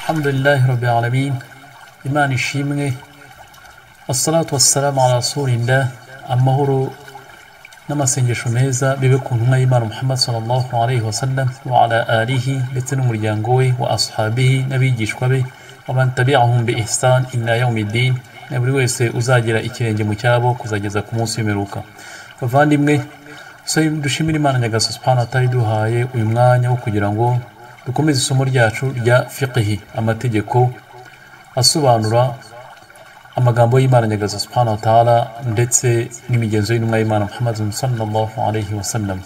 Alhamdulillahi Rabbil Alamin. Imana ishimwe. Wassalatu wassalamu ala rasulillah. Amahoro n'amasengesho meza bibe ku ntumwa y'Imana Muhammad sallallahu alayhi wa sallam wa ala alihi ndetse n'umuryango we wa ashabihi n'abigishwa be wa man tabi'ahum bi ihsan ila yawmiddin, na buri wese uzagira ikirenge mu cyabo kuzageza ku munsi w'imperuka. Bavandimwe, dushimira Imana Nyagasani subhanahu wa ta'ala iduhaye uyu mwanya wo kugira ngo dukomeze isomo ryacu rya fiqhi, amategeko asobanura amagambo y'Imana Nyagasani subhanahu wa ta'ala ndetse n'imigenzo y'intumwa y'Imana Muhammad sallallahu alayhi wa sallam.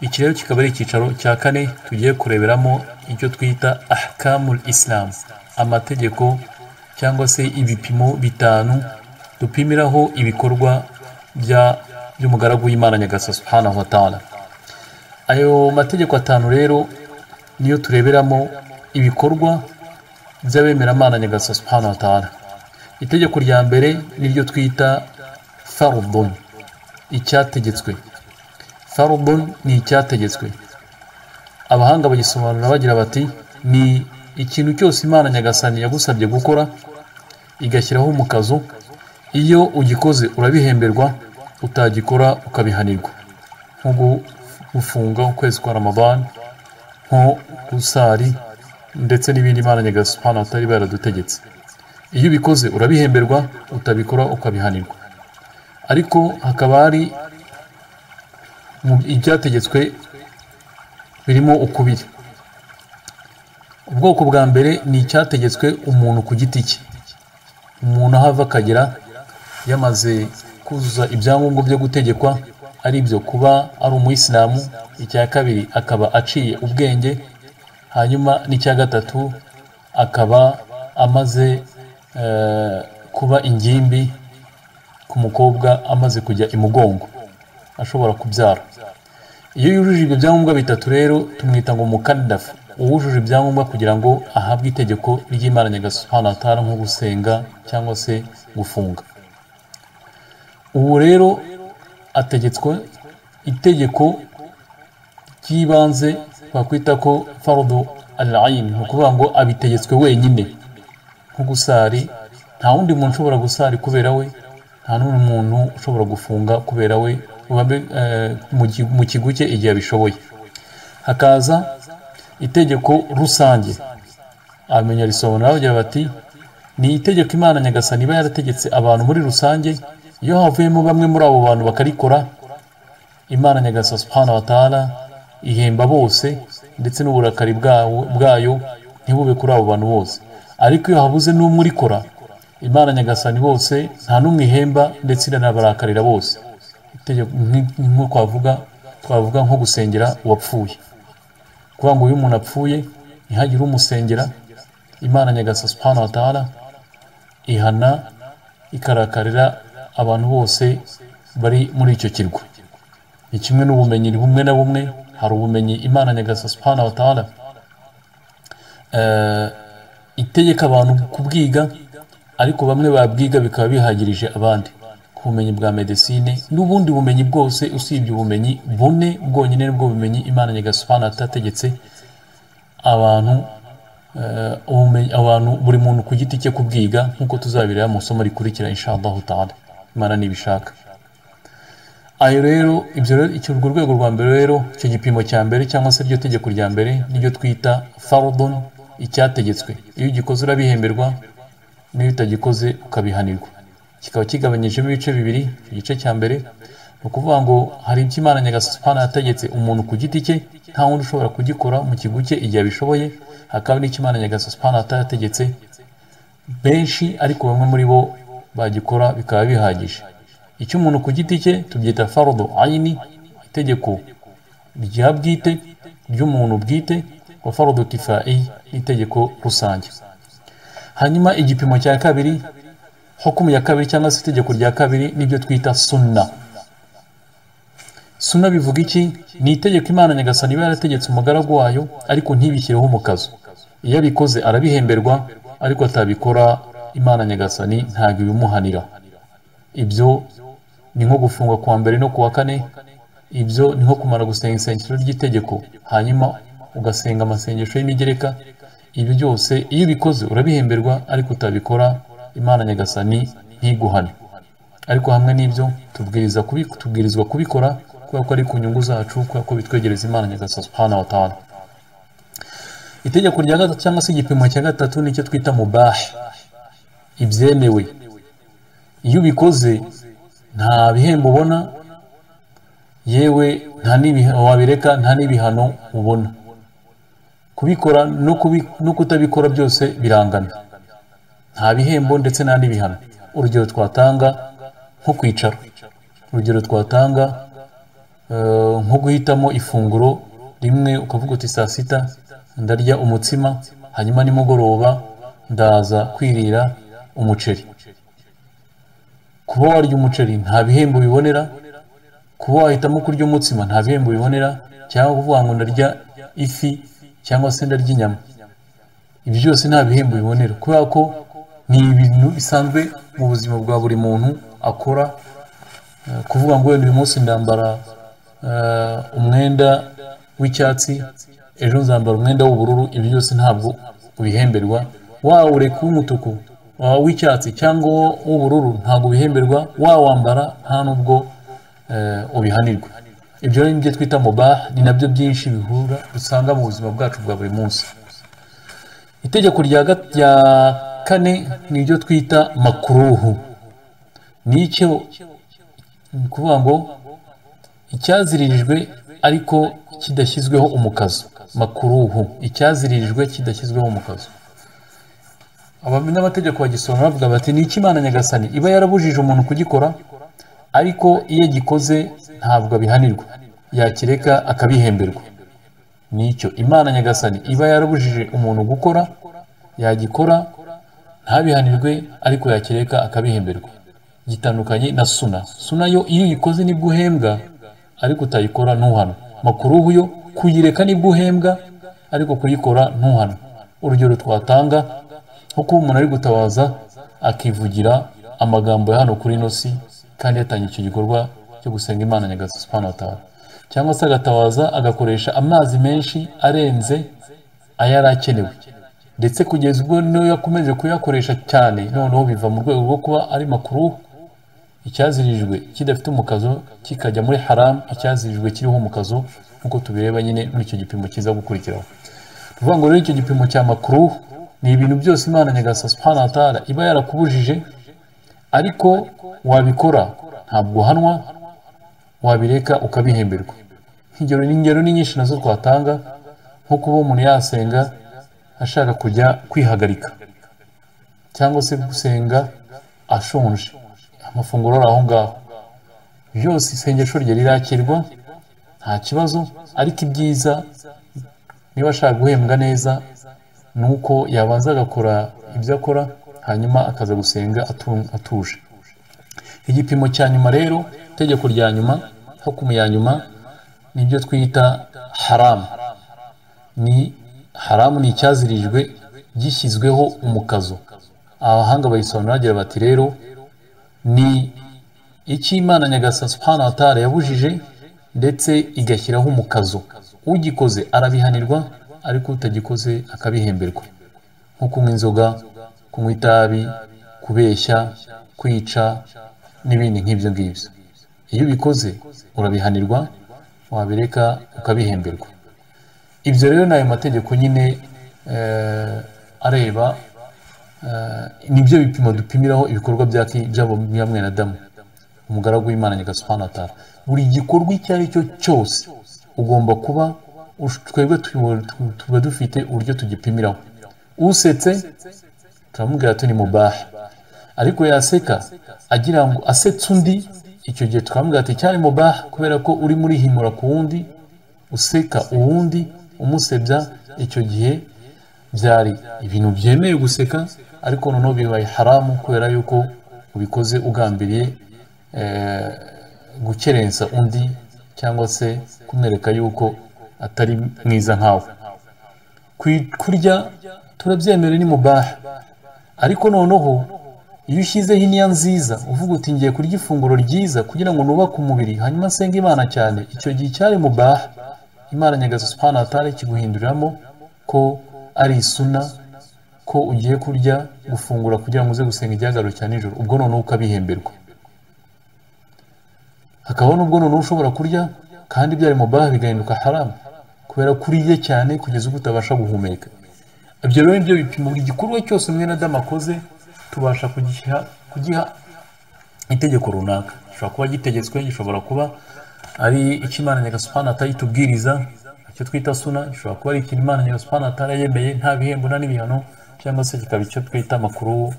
Iki rero kikaba ari icyicaro cya kane tugiye kureberamo icyo twita ahkamul Islam, amategeko cyangwa se ibipimo bitanu dupimiraho ibikorwa by'umugaragu w'Imana Nyagasani subhanahu wa ta'ala. Ayo mategeko atanu rero niyo tureberamo ibikorwa by'abemeramana Nyagasani subhanahu wa ta'ala. Itegeko rya mbere niryo twita fardun, icyategetswe. Fardun ni icyategetswe. Abahanga bagisobanura bagira bati ni ikintu cyose Imana Nyagasani yagusabye gukora igashyiraho umukazo, iyo ugikoze urabihemberwa, utagikora ukabihanirwa, nko gufunga ukwezi kwa Ramadan, nko gusari ndetse n'ibindi Imana Nyagasani subhanahu wa ta'ala yaradutegetse. Iyo ubikoze urabihemberwa, utabikora ukabihanirwa. Ariko hakaba hari ibyategetswe birimo ukubiri. Ubwoko bwa mbere ni icyategetswe umuntu ku giti cye. Umuntu ahava akagera yamaze kuzuza ibyangombwa byo gutegekwa, ari byo kuba ari umuyisilamu, icya kabiri akaba aciye ubwenge, hanyuma n'icya gatatu akaba amaze kuba ingimbi ku mukobwa, amaze kujya imugongo ashobora kubyara. Iyo yujuje ibyo byangombwa bitatu rero tumwita ngo mukaddafu, uwujuje ibyangombwa kugira ngo ahabwe itegeko ry'Imana Nyagasani subhanahu wa ta'ala nko gusenga cyangwa se gufunga. Ubu rero ategetswe itegeko ry'ibanze twakwita ko fardu al-ain, ni ukuvuga ngo abitegetswe wenyine. Nko gusari, nta wundi muntu ushobora gusari kubera we, nta n'undi muntu ushobora gufunga kubera we, mu kigo cye igihe abishoboye. Hakaza itegeko rusange, abamenya risobanura bagira bati ni itegeko Imana Nyagasani iba yarategetse abantu muri rusange. Iyo havuyemo bamwe muri abo bantu bakarikora, Imana Nyagasani subhanahu wa ta'ala ihemba bose ndetse n'uburakari bwayo ntibube kuri abo bantu bose. Ariko iyo habuze n'umwe urikora, Imana Nyagasani bose nta n'umwe ihemba ndetse iranabarakarira bose. Nko twavuga nko gusengera uwapfuye, kuvuga ngo iyo umuntu apfuye ntihagire umusengera, Imana Nyagasani subhanahu wa ta'ala ihana ikarakarira abantu bose bari muri icyo kirwa. Ni kimwe n'ubumenyi bumwe na bumwe. Hari ubumenyi Imana Nyagasani subhanahu wa ta'ala itegeka abantu kubwiga, ariko bamwe babwiga bikaba bihagirije abandi, ku bumenyi bwa medicine n'ubundi bumenyi bwose usibye ubumenyi bune bwonyine nibwo bumenyi Imana Nyagasani subhanahu wa ta'ala ategetse abantu, buri muntu ku giti cye kubwiga, nk'uko tuzabireba mu isomo rikurikira inshallah ta'ala, Imana nibishaka. Ayo rero urwo rwego rwa mbere rero, icyo gipimo cya mbere cyangwa se iryo tegeko rya mbere niryo twita fardun, icyategetswe. Iyo ugikoze urabihemberwa, n'iyo utagikoze ukabihanirwa. Kikaba kigabanyijemo ibice bibiri. Igice cya mbere ni ukuvuga ngo hari ibyo Imana Nyagasani subhanahu yategetse umuntu ku giti cye, nta wundi ushobora kugikora mu kigo cye igihe abishoboye. Hakaba n'icyo Imana Nyagasani subhanahu yategetse benshi, ariko bamwe muri bo bagikora bikaba bihagije. Icyo umuntu ku giti cye tubyita fardu aini, itegeko rya bwite ry'umuntu bwite, wa fardu kifai, itegeko rusange. Hanyuma igipimo cya kabiri, hukumu ya kabiri cyangwa se itegeko rya kabiri, nibyo twita sunna. Sunna bivuga iki? Ni itegeko Imana Nyagasani iba yarategetse umugaragu wayo, ariko ntibishyireho umukazo. Iyo abikoze arabihemberwa, ariko atabikora Imana Nyagasani ntabwo ibimuhanira. Ibyo ni nko gufunga kuwa mbere no kuwa kane, ibyo ni nko kumara gusenga isengero ry'itegeko hanyuma ugasenga amasengesho y'imigereka, ibi byose iyo ubikoze urabihemberwa, ariko utabikora Imana nyagasani ntiguhane. Ariko hamwe n'ibyo tubwirizwa kubikora kubera ko ari ku nyungu zacu, kubera ko bitwegereza Imana nyagasani subhanahu wa ta'ala. Itegeko rya gatatu cyangwa se igipimo cya gatatu nicyo twita mubah, ibyemewe. Iyo ubikoze nta bihembo ubona, yewe wabireka nta n'ibihano ubona. Kubikora no kutabikora byose birangana, nta bihembo ndetse nta n'ibihano. Urugero twatanga nko kwicara, urugero twatanga nko guhitamo ifunguro rimwe ukavuga uti saa sita ndarya umutsima, hanyuma nimugoroba ndaza kwirira umuceri. Kuba warya umuceri nta bihembo bibonera, kuba wahitamo kurya umutsima nta bihembo bibonera, cyangwa kuvuga ngo ndarya ifi cyangwa se ndarya inyama, ibi byose nta bihembo bibonera, kubera ko ni ibintu bisanzwe mu buzima bwa buri muntu akora. Kuvuga ngo uyu munsi ndambara umwenda w'icyatsi, ejo nzambara umwenda w'ubururu, ibi byose ntabwo ubihemberwa. Wawureka w'umutuku, w'icyatsi cyangwa w'ubururu ntabwo ubihemberwa, wawambara nta nubwo ubihanirwa. Ibyo ni byo twita mubah, ni nabyo byinshi bihura dusanga mu buzima bwacu bwa buri munsi. Itegeko rya kane ni ibyo twita makruhu. Nicyo kuvuga ngo icyaziririjwe ariko kidashyizweho umukazo. Makruhu, icyaziririjwe kidashyizweho umukazo. N'amategeko bagisobanura bavuga bati ni iki Imana nyagasani iba yarabujije umuntu kugikora, ariko iyo gikoze ntabwo abihanirwa, yakireka akabihemberwa. Nicyo Imana nyagasani iba yarabujije umuntu gukora, yagikora ntabihanirwe, ariko yakireka akabihemberwa. Gitandukanye na suna yo iyo uyikoze nibwo uhembwa, ariko utayikora ntuhano. Makruhu yo kuyireka nibwo uhembwa, ariko kuyikora ntuhano. Urugero twatanga nko kuba umuntu ari gutabaza akivugira amagambo ya hano kuri nosi, kandi yatangiye icyo gikorwa cyo gusenga Imana nyagasani subhanahu wa ta'ala, cyangwa se agatabaza agakoresha amazi menshi arenze ayari akenewe, ndetse kugeza ubwo niyo yakomeje kuyakoresha cyane, noneho biva mu rwego rwo kuba ari makruhu. Icyazirijwe kidafite umukazo kikajya muri haram, icyazirijwe kiriho umukazo, nk'uko tubireba nyine muri icyo gipimo kiza gukurikiraho. Tuvuga ngo rero icyo gipimo cya makruhu ni ibintu byose Imana nyagasani subhanahu wa ta'ala iba yarakubujije, ariko wabikora ntabwo uhanwa, wabireka ukabihemberwa. Ingero ni nyinshi nazo twatanga, nko kuba umuntu yasenga ashaka kujya kwihagarika, cyangwa se gusenga ashonje, amafunguro ari aho ngaho, byose isengesho rye rirakirwa nta kibazo. Ariko ibyiza niba ashaka guhembwa neza ni uko yabanza agakora ibyo akora, hanyuma akaza gusenga atuje. Igipimo cya nyuma rero, itegeko rya nyuma, hukumu ya nyuma, nibyo twita haramu. Haramu ni icyazirijwe gishyizweho umukazo. Abahanga bayisobanura bagira bati rero ni icyo Imana nyagasani subhanahu wa ta'ala yabujije ndetse igashyiraho umukazo. Ugikoze arabihanirwa, ariko utagikoze akabihemberwa, nko kunywa inzoga, kunywa itabi, kubeshya, kwica n'ibindi nk'ibyo ngibyo. Iyo ubikoze urabihanirwa, wabireka ukabihemberwa. Ibyo rero ni ayo mategeko nyine areba, nibyo bipimo dupimiraho ibikorwa bya mwene Adamu, umugaragu w'Imana nyagasani subhanahu wa ta'ala. Buri gikorwa icyo ari cyo cyose ugomba kuba, twebwe tuba dufite uburyo tugipimiraho. Usetse turamubwira ati ni mubah, ariko yaseka agira ngo asetse undi, icyo gihe tukamubwira ati cyari mubah, kubera ko uri muri himura ku wundi, useka uwundi umusebya, icyo gihe byari ibintu byemeye guseka, ariko noneho bibaye haramu kubera yuko ubikoze ugambiriye gukerensa undi, cyangwa se kumwereka yuko atari mwiza nkawe. Kurya turabyemera ni mubah, ariko noneho iyo ushyizeho iniya nziza uvuga uti ngiye kurya ifunguro ryiza kugira ngo nubake umubiri hanyuma nsenge Imana cyane, icyo gihe cyari mubah. Imana nyagasani subhanahu wa ta'ala ikiguhinduriramo ko ari suna ko ugiye kurya gufungura kugira ngo uze gusenga igihagararo cya nijoro, ubwo noneho ukabihemberwa. Hakaba n'ubwo noneho ushobora kurya kandi byari mubaha bigahinduka haramu kubera kuriye cyane kugeza ubwo utabasha guhumeka. Ibyo rero nibyo bipimo buri gikorwa cyose mwene Adamu akoze tubasha kugiha itegeko runaka. Gishobora kuba gitegetswe, gishobora kuba ari icyo Imana Nyagasani atayitubwiriza, icyo twita suna, gishobora kuba ari ikintu Imana Nyagasani atarayemeye nta bihembo nta n'ibihano, cyangwa se kikaba icyo twita amakuru,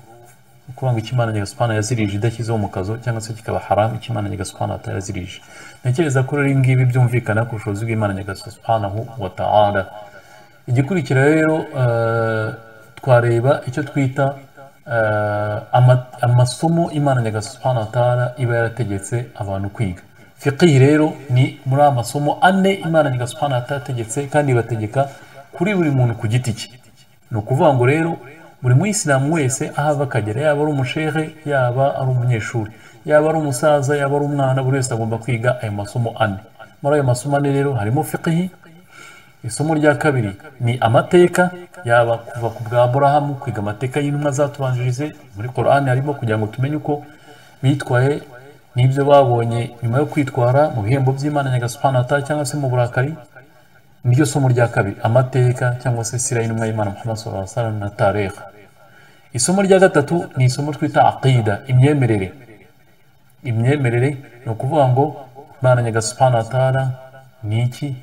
kuvuga ngo icyo Imana Nyagasani yazirije idashyizeho mu kazo, cyangwa se kikaba haramu icyo Imana Nyagasani atayazirije. Ntekereza ko rero ngibi byumvikana ku bushobozi bw'Imana Nyagasani wa ta'ala. Igikurikira rero twareba icyo twita amasomo Imana Nyagasani wa ta'ala iba yarategetse abantu kwiga. Fiqh rero ni muri amasomo ane Imana Nyagasani atategetse kandi ibategeka kuri buri muntu ku giti cye. Ni ukuvuga ngo rero buri muyisilamu wese aho ava akagera, yaba ari umushehe, yaba ari umunyeshuri, yaba ari umusaza, yaba ari umwana, buri wese agomba kwiga ayo masomo ane. Muri ayo masomo ane rero harimo fiqh. Isomo rya kabiri ni amateka, yaba kuva ku bwa Aburahamu, kwiga amateka y'intumwa zatubanjirije. Muri Qur'ani harimo kugira ngo tumenye uko bitwaye n'ibyo babonye nyuma yo kwitwara mu bihembo by'Imana Nyagasani cyangwa se mu burakari. Niryo somo rya kabiri, amateka cyangwa se sira y'intumwa y'Imana Muhammad sallallahu alaihi wasallam na tarikh. Isomo rya gatatu ni isomo twita aqida, imyemerere. Imyemerere ni ukuvuga ngo Imana Nyagasani ni iki,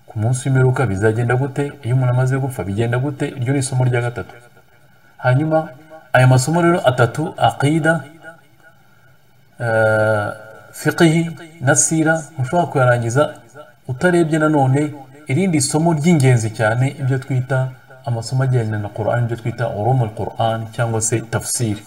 ku munsi w'imperuka bizagenda gute, iyo umuntu amaze gupfa bigenda gute. Iryo ni isomo rya gatatu. Hanyuma aya masomo rero atatu, aqida, fiqh na sira, ntushobora kuyarangiza utarebye nanone irindi somo ry'ingenzi cyane, ibyo twita amasomo ajyanye na Qur'an, ibyo twita ulumul Qur'an cyangwa se tafsir,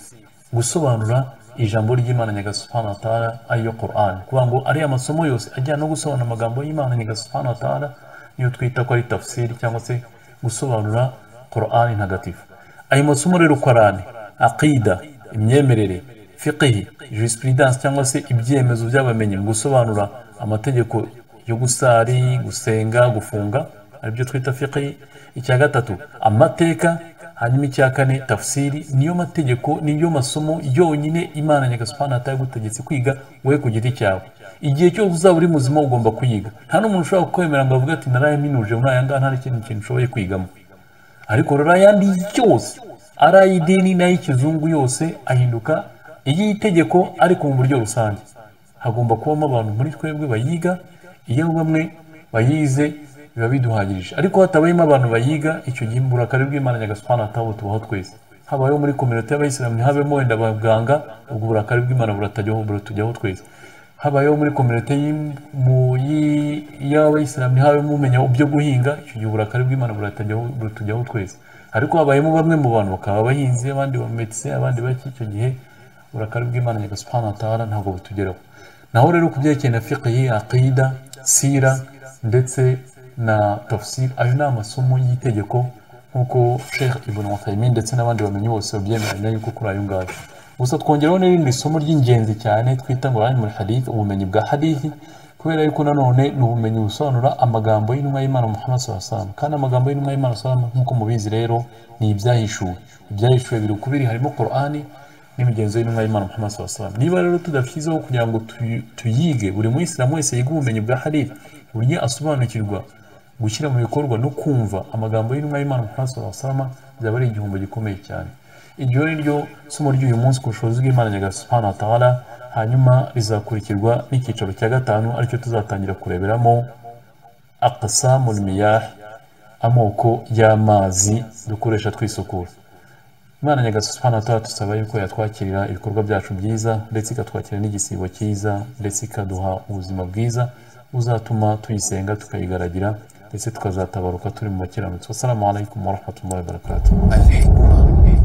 gusobanura ijambo ry'Imana Nyagasani wa ta'ala ayo Qur'an. Kuvuga ngo ari amasomo yose ajyana no gusobanura amagambo y'Imana Nyagasani wa ta'ala niyo twita ko ari tafsir cyangwa se gusobanura Qur'an ntagatifu. Ayo masomo rero uko arane: aqida, imyemerere, fiqh, jurisprudence cyangwa se ibyemezo by'abamenyi mu gusobanura amategeko yo gusari, gusenga, gufunga, aribyo twita fiqh. Icya gatatu amateka, hanyuma icya kane tafsiri. Niyo mategeko, niyo masomo yonyine Imana Nyagasani atagutegetse kwiga wowe ku giti cyawe. Igihe cyose uzaba uri muzima ugomba kuyiga. Nta n'umuntu ushobora kukwemera ngo avuge ati narayaminuje muri aya ngaya nta n'ikindi kintu ushoboye kwigamo. Ariko rero ayandi yose ari ay'idini n'ay'ikizungu yose ahinduka iy'itegeko ariko mu buryo rusange. Hagomba kubamo abantu muri twebwe bayiga. Iyo bamwe bayize biba biduhagirije, ariko hatabayemo abantu bayiga, icyo gihe uburakari bw'Imana Nyagasani tubaho twese. Habayeho muri community y'abayisilamu ntihabemo wenda abaganga, ubwo uburakari bw'Imana buratujyaho twese. Habayeho muri community y'abayisilamu ntihabemo umenya ibyo guhinga, icyo gihe uburakari bw'Imana buratujyaho twese. Ariko habayemo bamwe mu bantu bakaba abahinzi, abandi ba medecin, abandi baki, icyo gihe uburakari bw'Imana Nyagasani ntabwo butugeraho. Naho rero ku byerekeye na fiqh, aqida, sira ndetse na tafsir, ayo ni amasomo y'itegeko nk'uko Sheikh Ibn Uthaymin ndetse n'abandi bamenyi bose babyemeranya yuko kuri ayo ngayo. Gusa twongeraho n'irindi somo ry'ingenzi cyane twita ngo ilmul hadith, ubumenyi bwa hadithi, kubera yuko nanone ni ubumenyi busobanura amagambo y'intumwa y'Imana Muhammad sallallahu alaihi wasallam. Kandi amagambo y'intumwa y'Imana sallallahu alaihi wasallam nk'uko mubizi rero ni ibyahishuwe. Ibyahishuwe biri ukubiri, harimo Qur'ani n'imigenzo y'intumwa y'Imana Muhammad sallallahu alaihi wasallam. Niba rero tudashyizeho kugira ngo tuyige, buri muyisilamu wese yiga ubumenyi bwa hadith, buryo asobanukirwa gushyira mu bikorwa no kumva amagambo y'intumwa y'Imana Muhammad sallallahu alaihi wasallam, byaba ari igihombo gikomeye cyane. Iryo ni ryo somo ry'uyu munsi ku bushobozi bw'Imana Nyagasani wa ta'ala. Hanyuma rizakurikirwa n'icyicaro cya gatanu, aricyo tuzatangira kureberamo aqsamul miyah, amoko y'amazi dukoresha twisukura. Imana Nyagasani wa ta'ala tusaba yuko yatwakirira ibikorwa byacu byiza, ndetse ikatwakira n'igisibo cyiza, ndetse ikaduha ubuzima bwiza buzatuma tuyisenga tukayigaragira, ndetse tukazatabaruka turi mu bakiranutsi. Wassalamu alaikum warahmatullahi wabarakatuh.